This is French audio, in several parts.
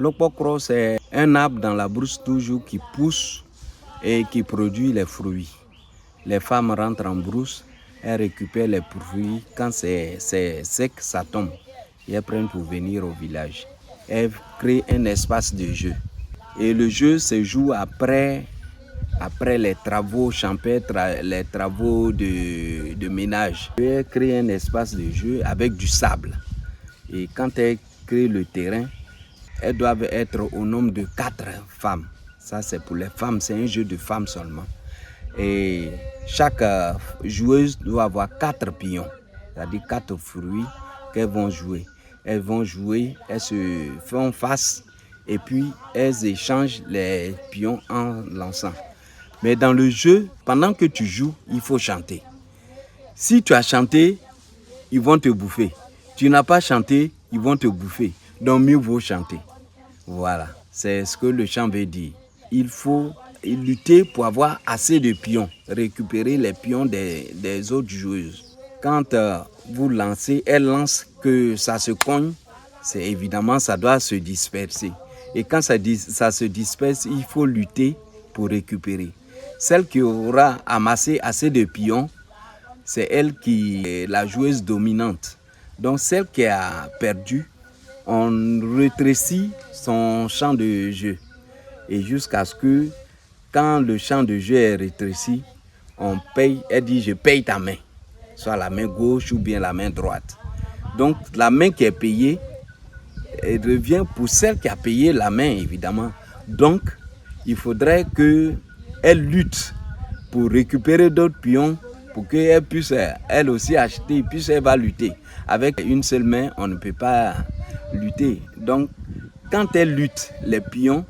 L'okpokro, c'est un arbre dans la brousse toujours qui pousse et qui produit les fruits. Les femmes rentrent en brousse, elles récupèrent les fruits. Quand c'est sec, ça tombe. Et elles prennent pour venir au village. Elles créent un espace de jeu. Et le jeu se joue après les travaux champêtres, les travaux de ménage. Elles créent un espace de jeu avec du sable. Et quand elles créent le terrain, elles doivent être au nombre de 4 femmes. Ça, c'est pour les femmes, c'est un jeu de femmes seulement. Et chaque joueuse doit avoir 4 pions, c'est-à-dire 4 fruits qu'elles vont jouer. Elles vont jouer, elles se font face et puis elles échangent les pions en lançant. Mais dans le jeu, pendant que tu joues, il faut chanter. Si tu as chanté, ils vont te bouffer. Tu n'as pas chanté, ils vont te bouffer. Donc mieux vaut chanter. Voilà, c'est ce que le chant veut dire. Il faut lutter pour avoir assez de pions, récupérer les pions des autres joueuses. Quand vous lancez, elles lancent que ça se cogne, c'est évidemment ça doit se disperser. Et quand ça se disperse, il faut lutter pour récupérer. Celle qui aura amassé assez de pions, c'est elle qui est la joueuse dominante. Donc celle qui a perdu, on rétrécit son champ de jeu. Et jusqu'à ce que, quand le champ de jeu est rétréci, on paye, elle dit je paye ta main, soit la main gauche ou bien la main droite. Donc la main qui est payée, elle revient pour celle qui a payé la main évidemment. Donc il faudrait qu'elle lutte pour récupérer d'autres pions pour qu'elle puisse elle aussi acheter, puis elle va lutter. Avec une seule main, on ne peut pas lutter. Donc quand elle lutte, les pions,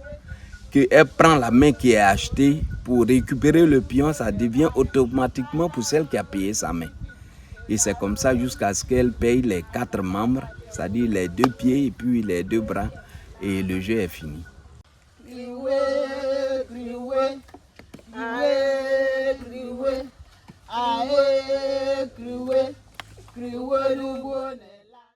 qu'elle prend la main qui est achetée pour récupérer le pion, ça devient automatiquement pour celle qui a payé sa main. Et c'est comme ça jusqu'à ce qu'elle paye les 4 membres, c'est-à-dire les 2 pieds et puis les 2 bras, et le jeu est fini.